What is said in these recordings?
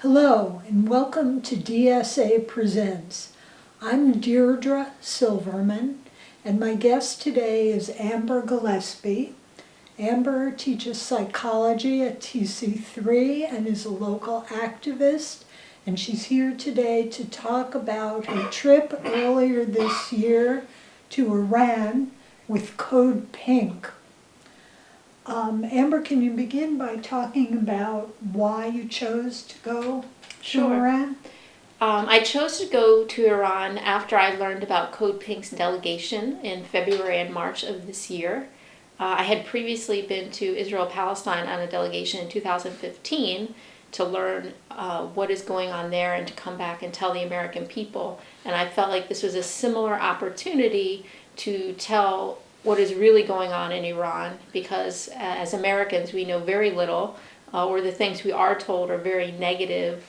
Hello and welcome to DSA Presents. I'm Deirdre Silverman and my guest today is Amber Gilewski. Amber teaches psychology at TC3 and is a local activist, and she's here today to talk about her trip earlier this year to Iran with Code Pink. Amber, can you begin by talking about why you chose to go to Iran? I chose to go to Iran after I learned about Code Pink's delegation in February and March of this year. I had previously been to Israel-Palestine on a delegation in 2015 to learn what is going on there and to come back and tell the American people. And I felt like this was a similar opportunity to tell what is really going on in Iran, because as Americans we know very little, or the things we are told are very negative,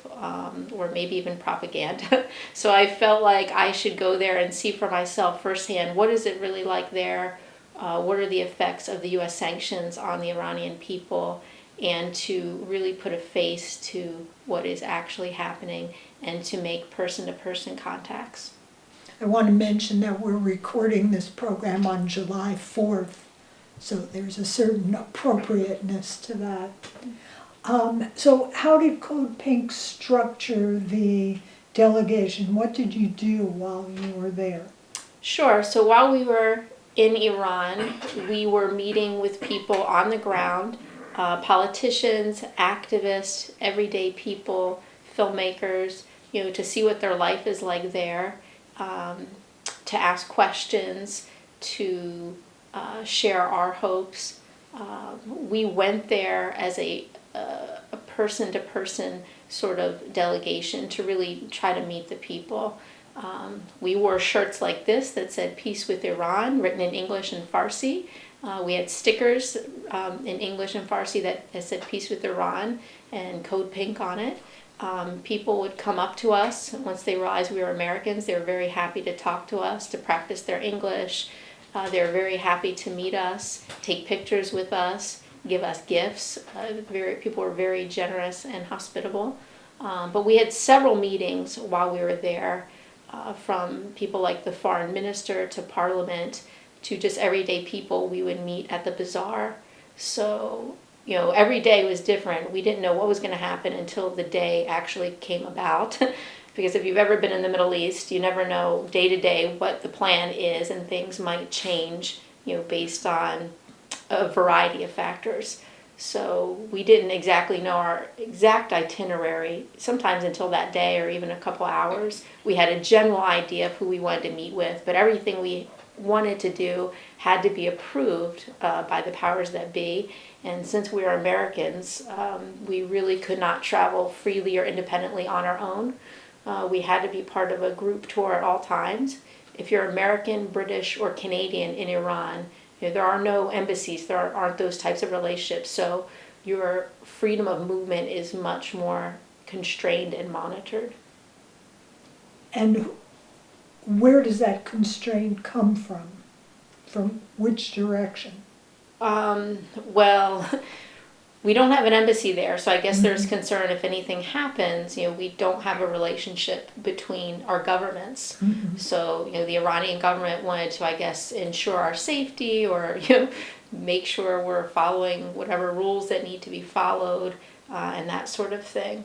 or maybe even propaganda. So I felt like I should go there and see for myself firsthand what is it really like there, what are the effects of the U.S. sanctions on the Iranian people, and to really put a face to what is actually happening and to make person-to-person contacts. I want to mention that we're recording this program on July 4th, so there's a certain appropriateness to that. So how did Code Pink structure the delegation? What did you do while you were there? Sure. So while we were in Iran, we were meeting with people on the ground, politicians, activists, everyday people, filmmakers, to see what their life is like there. To ask questions, to share our hopes. We went there as a person-to-person sort of delegation to really try to meet the people. We wore shirts like this that said "Peace with Iran," written in English and Farsi. We had stickers in English and Farsi that said "Peace with Iran" and Code Pink on it. People would come up to us once they realized we were Americans. They were very happy to talk to us, to practice their English. They were very happy to meet us, take pictures with us, give us gifts. People were very generous and hospitable. But we had several meetings while we were there, from people like the foreign minister to parliament to just everyday people we would meet at the bazaar. So every day was different. We didn't know what was going to happen until the day actually came about. Because if you've ever been in the Middle East, you never know day to day what the plan is, and things might change, based on a variety of factors. So we didn't exactly know our exact itinerary, sometimes until that day or even a couple hours. We had a general idea of who we wanted to meet with, but everything we wanted to do had to be approved by the powers that be. And since we are Americans, we really could not travel freely or independently on our own. We had to be part of a group tour at all times. If you're American, British, or Canadian in Iran, there are no embassies, there aren't those types of relationships, so your freedom of movement is much more constrained and monitored. And where does that constraint come from? From which direction? Well, we don't have an embassy there, so I guess there's concern if anything happens, we don't have a relationship between our governments. So, the Iranian government wanted to, I guess, ensure our safety, or, make sure we're following whatever rules that need to be followed, and that sort of thing.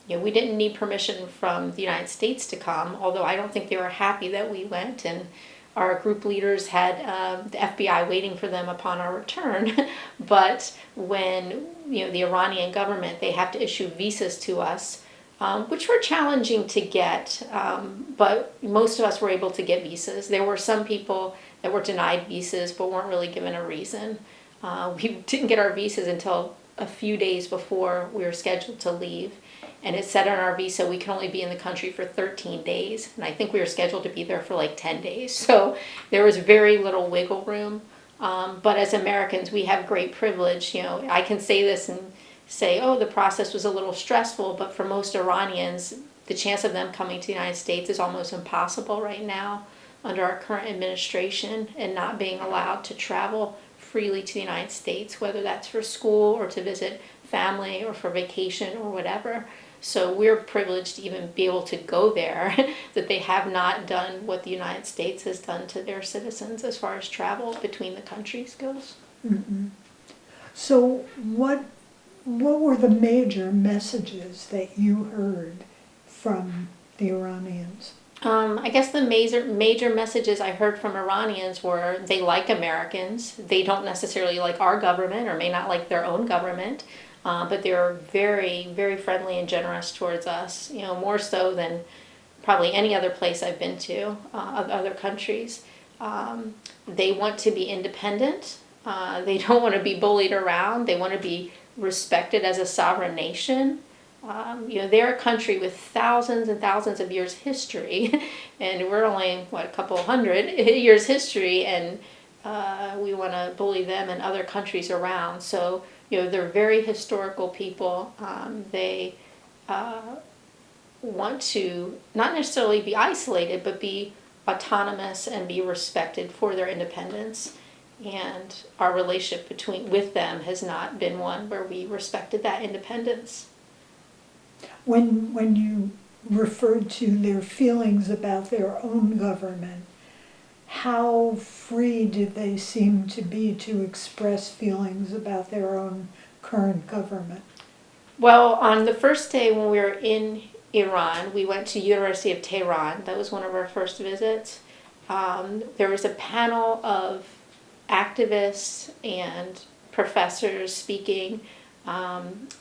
We didn't need permission from the United States to come, although I don't think they were happy that we went, and our group leaders had the FBI waiting for them upon our return. But when the Iranian government, they have to issue visas to us, which were challenging to get, but most of us were able to get visas. There were some people that were denied visas but weren't really given a reason. We didn't get our visas until a few days before we were scheduled to leave. And it said on our visa we can only be in the country for 13 days. And I think we were scheduled to be there for like 10 days. So there was very little wiggle room. But as Americans, we have great privilege. I can say this and say, oh, the process was a little stressful. But for most Iranians, the chance of them coming to the United States is almost impossible right now under our current administration, and not being allowed to travel freely to the United States, whether that's for school or to visit family or for vacation or whatever. So we're privileged to even be able to go there, that they have not done what the United States has done to their citizens as far as travel between the countries goes. Mm-hmm. So what were the major messages that you heard from the Iranians? I guess the major messages I heard from Iranians were they like Americans. They don't necessarily like our government or may not like their own government, but they're very, very friendly and generous towards us, more so than probably any other place I've been to, of other countries. They want to be independent. They don't want to be bullied around. They want to be respected as a sovereign nation. They're a country with thousands and thousands of years history, and we're only, a couple hundred years history, and we want to bully them and other countries around. So, they're very historical people. They want to not necessarily be isolated, but be autonomous and be respected for their independence. And our relationship with them has not been one where we respected that independence. When you referred to their feelings about their own government, how free did they seem to be to express feelings about their own current government? Well, on the first day when we were in Iran, we went to University of Tehran. That was one of our first visits. There was a panel of activists and professors speaking.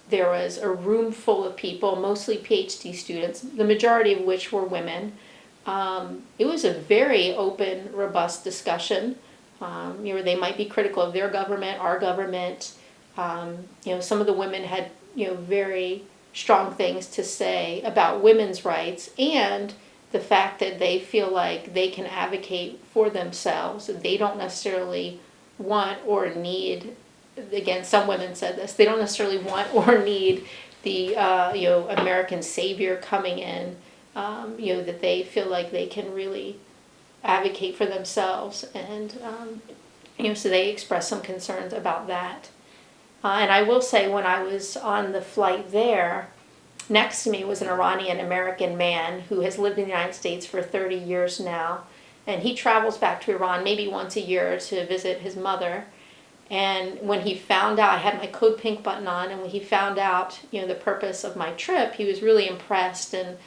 There was a room full of people, mostly PhD students, the majority of which were women. It was a very open, robust discussion. They might be critical of their government, our government. Some of the women had, very strong things to say about women's rights and the fact that they feel like they can advocate for themselves. They don't necessarily want or need, again, some women said this, they don't necessarily want or need the American savior coming in, that they feel like they can really advocate for themselves, and so they expressed some concerns about that. And I will say, when I was on the flight there, next to me was an Iranian American man who has lived in the United States for 30 years now, and he travels back to Iran maybe once a year to visit his mother. And when he found out, I had my Code Pink button on, and when he found out, the purpose of my trip, he was really impressed and,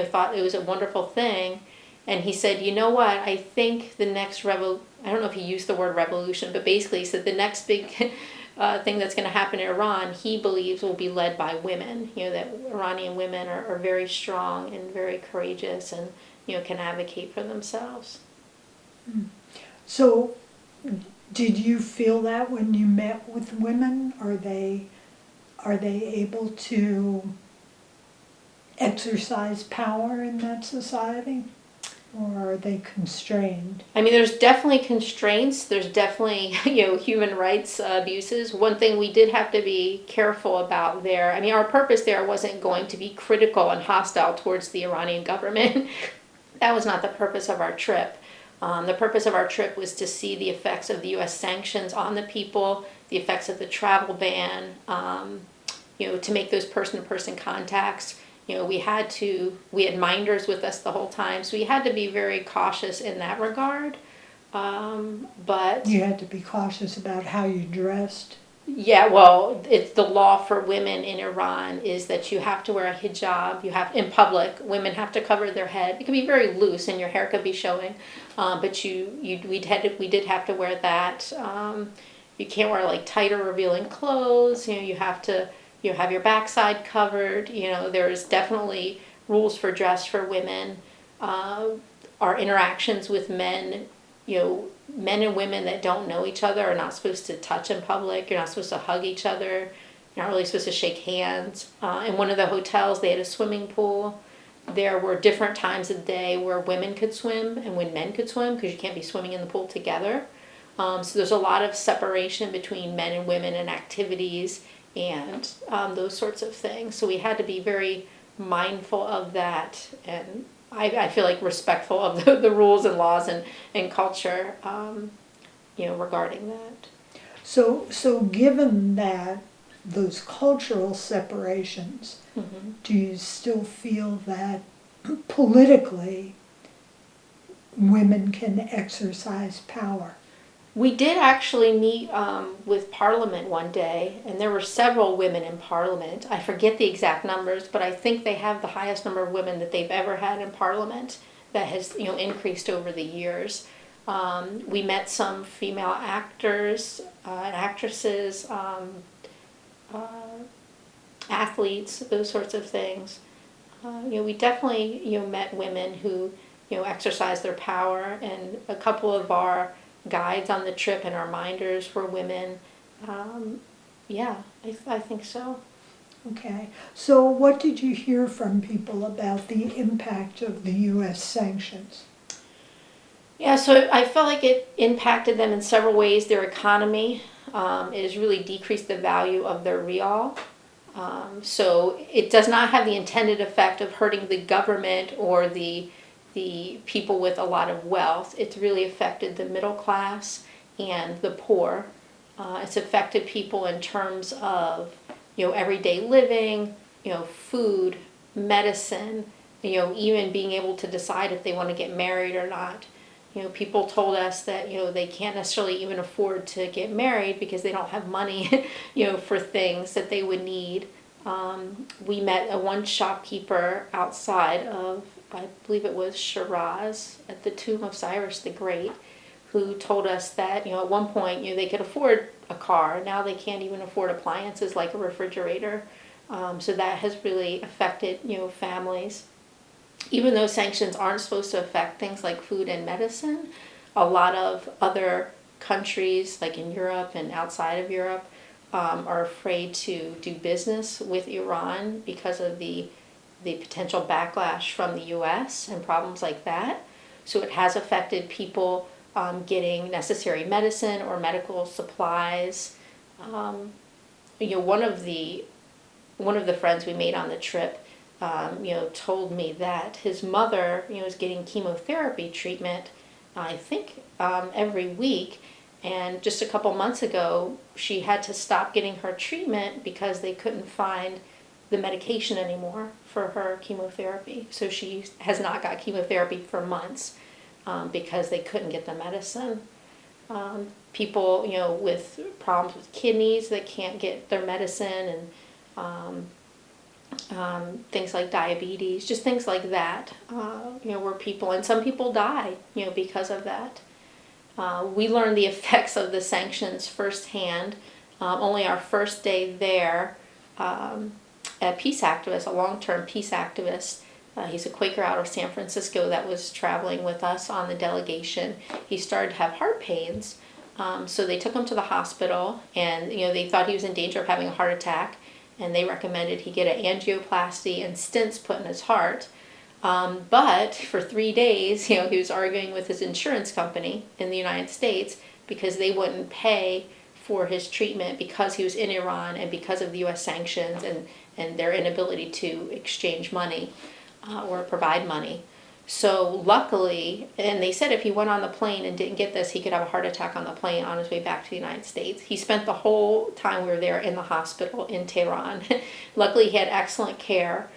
thought it was a wonderful thing. And he said, you know what, I think the next I don't know if he used the word revolution, but basically he said the next big thing that's going to happen in Iran, he believes will be led by women, that Iranian women are very strong and very courageous and, can advocate for themselves. So, did you feel that when you met with women? Are they able to exercise power in that society, or are they constrained? I mean, there's definitely constraints. There's definitely, human rights abuses. One thing we did have to be careful about there, our purpose there wasn't going to be critical and hostile towards the Iranian government. That was not the purpose of our trip. The purpose of our trip was to see the effects of the U.S. sanctions on the people, the effects of the travel ban, to make those person-to-person contacts. We had minders with us the whole time, so we had to be very cautious in that regard. But you had to be cautious about how you dressed. Yeah, well, it's the law for women in Iran is that you have to wear a hijab. You have in public. Women have to cover their head. It can be very loose, and your hair could be showing. But we did have to wear that. You can't wear tight or revealing clothes. You have to have your backside covered. There's definitely rules for dress for women. Our interactions with men, men and women that don't know each other are not supposed to touch in public. You're not supposed to hug each other. You're not really supposed to shake hands. In one of the hotels, they had a swimming pool. There were different times of the day where women could swim and when men could swim, because you can't be swimming in the pool together. So there's a lot of separation between men and women and activities and those sorts of things. So we had to be very mindful of that, and I feel like respectful of the rules and laws and culture, regarding that. So given that those cultural separations, do you still feel that politically women can exercise power? We did actually meet with Parliament one day, and there were several women in Parliament. I forget the exact numbers, but I think they have the highest number of women that they've ever had in Parliament. That has increased over the years. We met some female actors and actresses, athletes, those sorts of things. We definitely met women who exercised their power, and a couple of our guides on the trip and our minders were women. Yeah, I think so. Okay, so what did you hear from people about the impact of the U.S. sanctions? Yeah, so I felt like it impacted them in several ways. Their economy, it has really decreased the value of their real. So it does not have the intended effect of hurting the government or the people with a lot of wealth. It's really affected the middle class and the poor. It's affected people in terms of everyday living, food, medicine, even being able to decide if they want to get married or not. People told us that they can't necessarily even afford to get married because they don't have money for things that they would need. We met one shopkeeper outside of, I believe it was Shiraz, at the tomb of Cyrus the Great, who told us that at one point they could afford a car. Now they can't even afford appliances like a refrigerator. So that has really affected families. Even though sanctions aren't supposed to affect things like food and medicine, a lot of other countries, like in Europe and outside of Europe, are afraid to do business with Iran because of the potential backlash from the U.S. and problems like that. So it has affected people getting necessary medicine or medical supplies. One of the friends we made on the trip told me that his mother, is getting chemotherapy treatment, I think, every week. And just a couple months ago, she had to stop getting her treatment because they couldn't find the medication anymore for her chemotherapy. So she has not got chemotherapy for months because they couldn't get the medicine. People, with problems with kidneys that can't get their medicine, and things like diabetes, just things like that, where some people die, because of that. We learned the effects of the sanctions firsthand. Only our first day there, a peace activist, a long-term peace activist, he's a Quaker out of San Francisco that was traveling with us on the delegation. He started to have heart pains, so they took him to the hospital, and they thought he was in danger of having a heart attack. And they recommended he get an angioplasty and stents put in his heart. But for 3 days, he was arguing with his insurance company in the United States because they wouldn't pay for his treatment because he was in Iran and because of the U.S. sanctions and their inability to exchange money or provide money. So luckily, and they said if he went on the plane and didn't get this, he could have a heart attack on the plane on his way back to the United States. He spent the whole time we were there in the hospital in Tehran. Luckily, he had excellent care.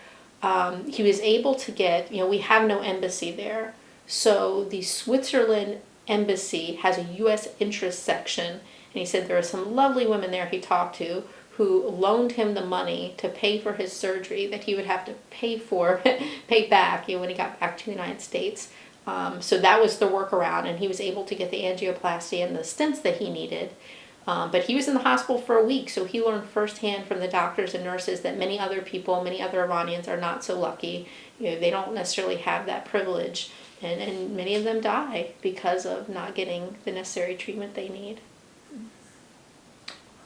He was able to get, we have no embassy there. So the Switzerland embassy has a U.S. interest section. And he said there were some lovely women there he talked to who loaned him the money to pay for his surgery that he would have to pay back, when he got back to the United States. So that was the workaround, and he was able to get the angioplasty and the stents that he needed. But he was in the hospital for a week, so he learned firsthand from the doctors and nurses that many other Iranians are not so lucky. They don't necessarily have that privilege, and many of them die because of not getting the necessary treatment they need.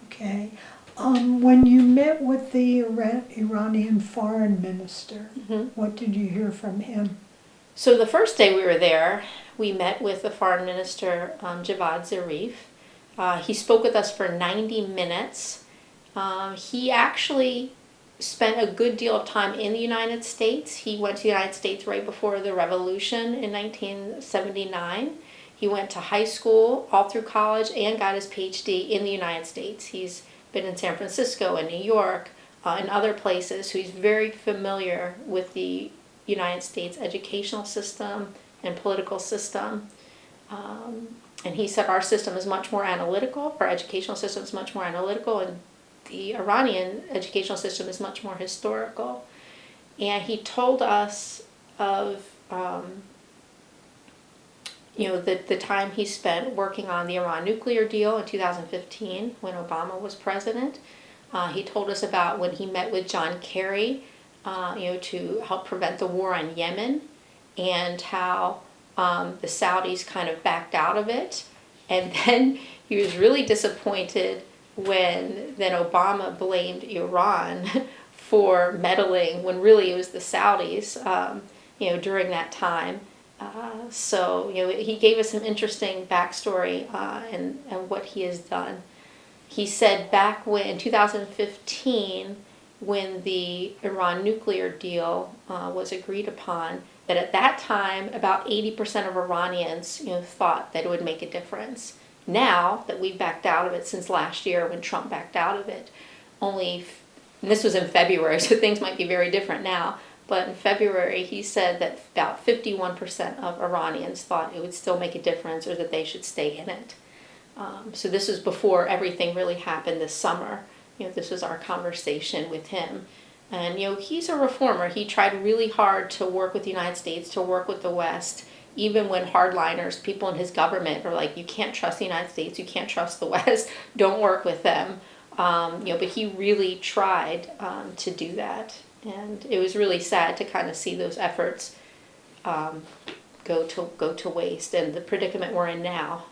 Okay. When you met with the Iranian foreign minister, what did you hear from him? So the first day we were there, we met with the foreign minister, Javad Zarif. He spoke with us for 90 minutes. He actually spent a good deal of time in the United States. He went to the United States right before the revolution in 1979. He went to high school, all through college, and got his PhD in the United States. He's been in San Francisco and New York and other places, who's very familiar with the United States educational system and political system. And he said our system is much more analytical, our educational system is much more analytical, and the Iranian educational system is much more historical. And he told us of the time he spent working on the Iran nuclear deal in 2015 when Obama was president. He told us about when he met with John Kerry, to help prevent the war on Yemen, and how the Saudis kind of backed out of it. And then he was really disappointed when then Obama blamed Iran for meddling when really it was the Saudis, during that time. So he gave us some interesting backstory and what he has done. He said back in 2015, when the Iran nuclear deal was agreed upon, that at that time about 80% of Iranians thought that it would make a difference. Now that we've backed out of it since last year when Trump backed out of it, and this was in February, so things might be very different now, but in February he said that about 51% of Iranians thought it would still make a difference or that they should stay in it. So this was before everything really happened this summer. This was our conversation with him. And, he's a reformer. He tried really hard to work with the United States, to work with the West, even when hardliners, people in his government are like, you can't trust the United States, you can't trust the West, don't work with them. But he really tried to do that. And it was really sad to kind of see those efforts go to waste and the predicament we're in now.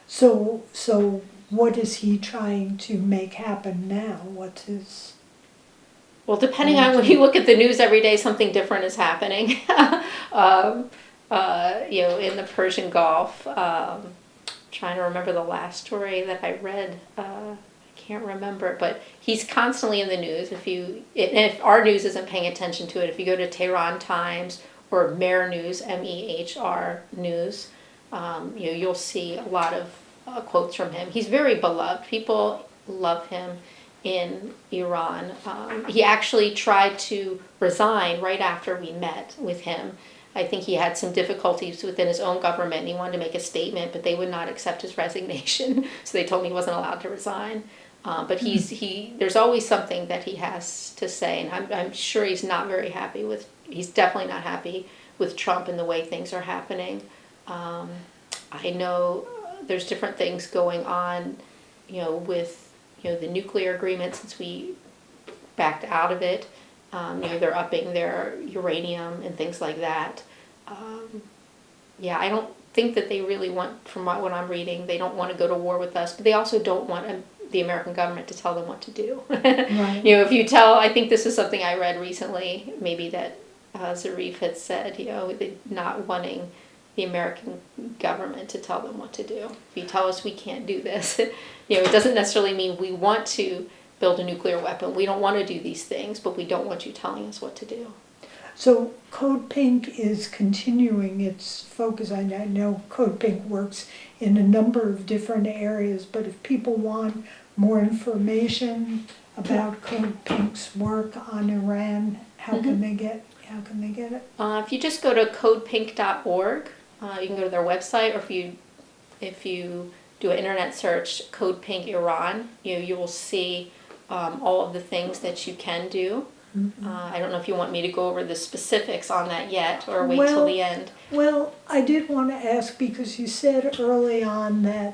So what is he trying to make happen now? What's his... Well, depending on when you look at the news every day, something different is happening. In the Persian Gulf. Trying to remember the last story that I read. I can't remember, but he's constantly in the news. If our news isn't paying attention to it, if you go to Tehran Times or Mehr News, MEHR News, you'll see a lot of quotes from him. He's very beloved. People love him in Iran. He actually tried to resign right after we met with him. I think he had some difficulties within his own government and he wanted to make a statement, but they would not accept his resignation, so they told me he wasn't allowed to resign. But there's always something that he has to say, and I'm sure he's definitely not happy with Trump and the way things are happening. I know there's different things going on, with the nuclear agreement since we backed out of it. They're upping their uranium and things like that. I don't think that they really want, from what I'm reading, they don't want to go to war with us, but they also don't want the American government to tell them what to do. Right. I think this is something I read recently, maybe that Zarif had said, not wanting the American government to tell them what to do. If you tell us we can't do this, it doesn't necessarily mean we want to build a nuclear weapon. We don't want to do these things, but we don't want you telling us what to do. So Code Pink is continuing its focus. I know Code Pink works in a number of different areas, but if people want more information about Code Pink's work on Iran, how can they get it? If you just go to codepink.org, you can go to their website, or if you do an internet search, Code Pink Iran, you will see all of the things that you can do. Mm-hmm. I don't know if you want me to go over the specifics on that yet, or wait till the end. Well, I did want to ask, because you said early on that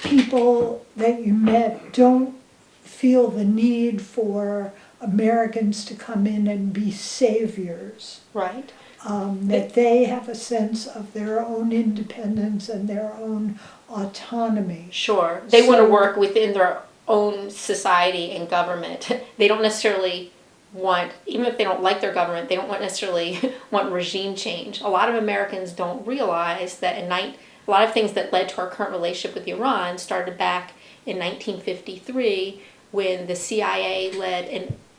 people that you met don't feel the need for Americans to come in and be saviors. Right. That they have a sense of their own independence and their own autonomy. Sure. They want to work within their own society and government. They don't necessarily want, even if they don't like their government, they don't necessarily want regime change. A lot of Americans don't realize that a lot of things that led to our current relationship with Iran started back in 1953 when the CIA led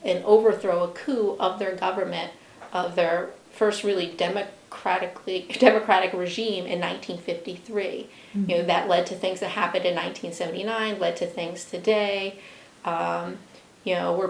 an overthrow, a coup of their government, of their first really democratic regime in 1953. Mm-hmm. You know, that led to things that happened in 1979, led to things today. You know, where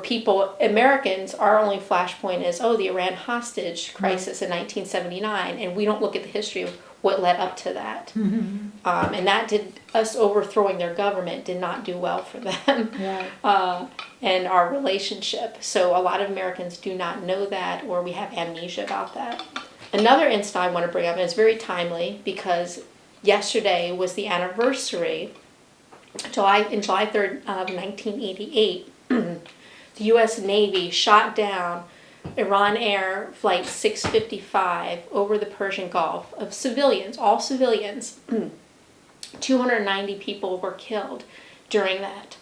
Americans, our only flashpoint is, oh, the Iran hostage crisis in 1979, and we don't look at the history of what led up to that. Mm-hmm. And that us overthrowing their government did not do well for them. Right. And our relationship. So a lot of Americans do not know that, or we have amnesia about that. Another incident I want to bring up, and it's very timely because yesterday was the anniversary, July 3rd of 1988. The U.S. Navy shot down Iran Air Flight 655 over the Persian Gulf of civilians, all civilians. 290 people were killed during that.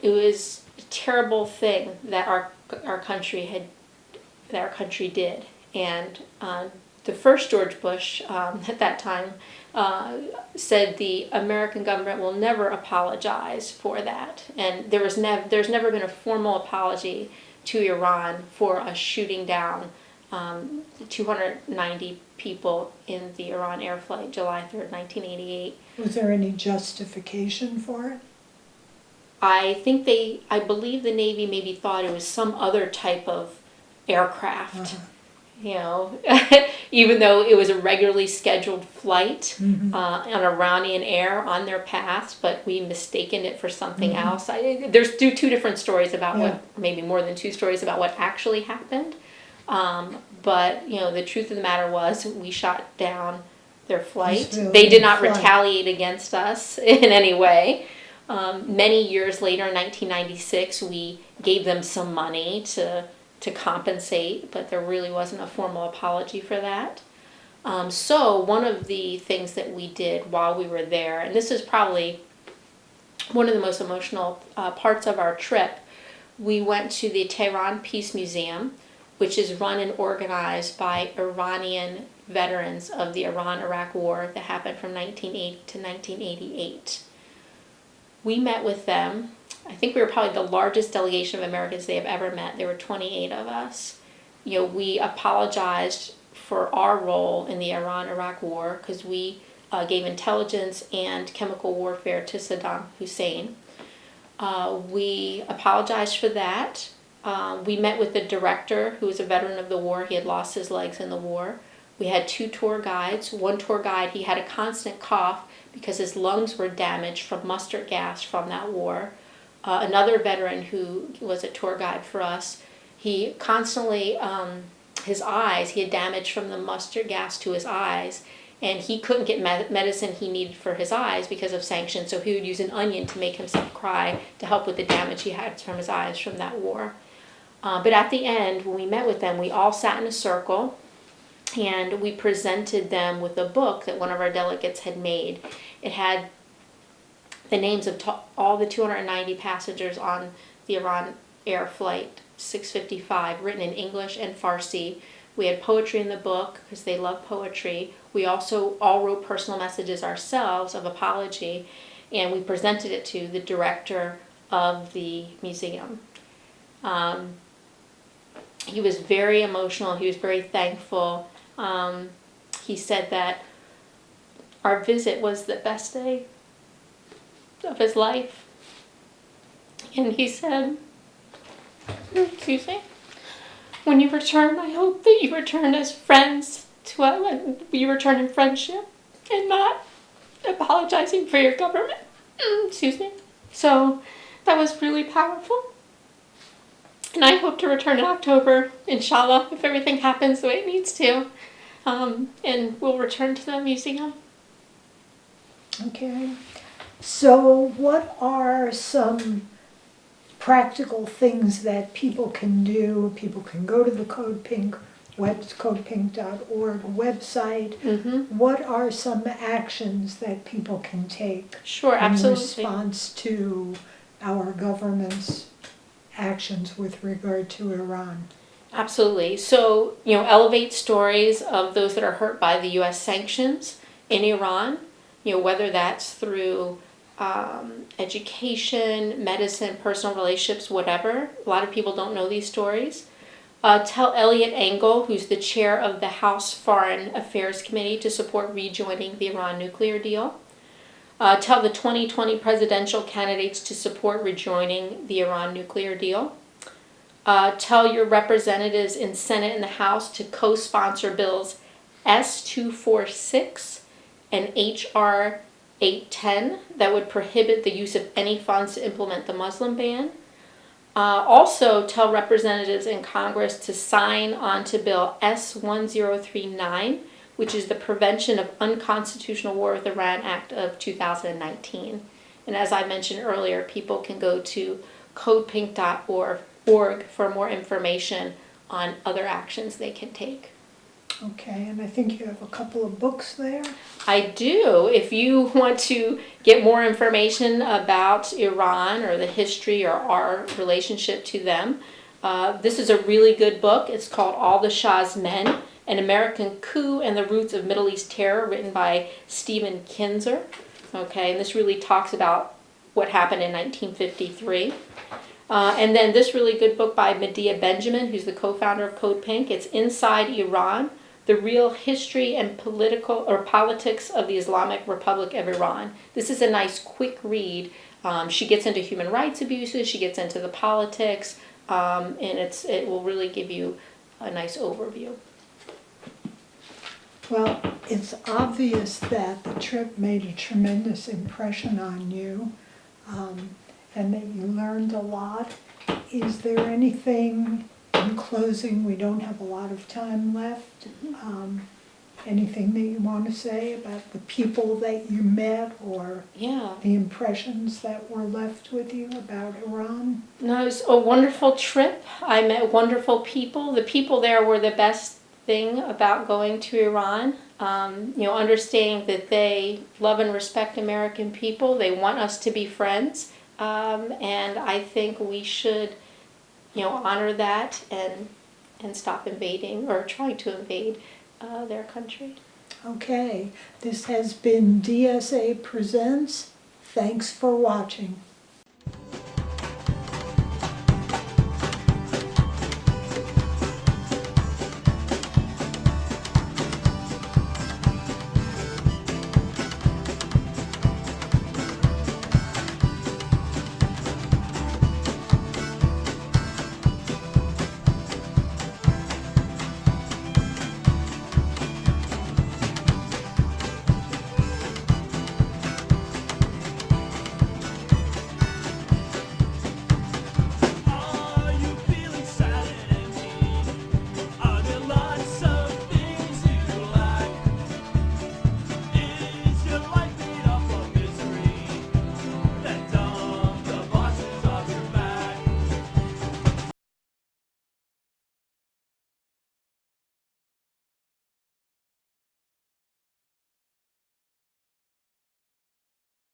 It was a terrible thing that our country did, and the first George Bush at that time said the American government will never apologize for that, and there's never been a formal apology to Iran for us shooting down 290 people in the Iran air flight, July 3rd, 1988. Was there any justification for it? I believe the Navy maybe thought it was some other type of aircraft. Uh-huh. You know, even though it was a regularly scheduled flight on Iranian air on their paths, but we mistaken it for something else. There's two different stories about maybe more than two stories about what actually happened. But, you know, the truth of the matter was we shot down their flight. They did not retaliate against us in any way. Many years later, in 1996, we gave them some money to compensate, but there really wasn't a formal apology for that. So one of the things that we did while we were there, and this is probably one of the most emotional parts of our trip, we went to the Tehran Peace Museum, which is run and organized by Iranian veterans of the Iran-Iraq War that happened from 1980 to 1988. We met with them. I think we were probably the largest delegation of Americans they have ever met. There were 28 of us. You know, we apologized for our role in the Iran-Iraq War because we gave intelligence and chemical warfare to Saddam Hussein. We apologized for that. We met with the director, who was a veteran of the war. He had lost his legs in the war. We had 2 tour guides. One tour guide, he had a constant cough because his lungs were damaged from mustard gas from that war. Another veteran who was a tour guide for us, he constantly, his eyes, he had damage from the mustard gas to his eyes, and he couldn't get medicine he needed for his eyes because of sanctions, so he would use an onion to make himself cry to help with the damage he had from his eyes from that war. But at the end, when we met with them, we all sat in a circle, and we presented them with a book that one of our delegates had made. It had the names of all the 290 passengers on the Iran Air Flight 655, written in English and Farsi. We had poetry in the book because they love poetry. We also all wrote personal messages ourselves of apology, and we presented it to the director of the museum. He was very emotional. He was very thankful. He said that our visit was the best day of his life. And he said, excuse me, when you return, I hope that you return as friends to us, you return in friendship and not apologizing for your government. Excuse me. So that was really powerful. And I hope to return in October, inshallah, if everything happens the way it needs to. And we'll return to the museum. Okay. So what are some practical things that people can do? People can go to the Code Pink, codepink.org website. What are some actions that people can take in response to our government's actions with regard to Iran? Absolutely. So, you know, elevate stories of those that are hurt by the U.S. sanctions in Iran, you know, whether that's through education, medicine, personal relationships, whatever. A lot of people don't know these stories. Tell Elliot Engel, who's the chair of the House Foreign Affairs Committee, to support rejoining the Iran nuclear deal. Tell the 2020 presidential candidates to support rejoining the Iran nuclear deal. Tell your representatives in Senate and the House to co-sponsor bills S-246 and H.R. 810 that would prohibit the use of any funds to implement the Muslim ban. Also, tell representatives in Congress to sign on to Bill S-1039, which is the Prevention of Unconstitutional War with Iran Act of 2019. And as I mentioned earlier, people can go to codepink.org for more information on other actions they can take. Okay, and I think you have a couple of books there. I do. If you want to get more information about Iran or the history or our relationship to them, this is a really good book. It's called All the Shah's Men, An American Coup and the Roots of Middle East Terror, written by Stephen Kinzer. Okay, and this really talks about what happened in 1953. And then this really good book by Medea Benjamin, who's the co-founder of Code Pink. It's Inside Iran, The Real History and Politics of the Islamic Republic of Iran. This is a nice quick read. She gets into human rights abuses, she gets into the politics, and it will really give you a nice overview. Well, it's obvious that the trip made a tremendous impression on you, and that you learned a lot. Is there anything in closing? We don't have a lot of time left. Anything that you want to say about the people that you met, or the impressions that were left with you about Iran? No, it was a wonderful trip. I met wonderful people. The people there were the best thing about going to Iran. Understanding that they love and respect American people. They want us to be friends. And I think we should, honor that and stop invading or trying to invade their country. Okay, this has been DSA Presents. Thanks for watching.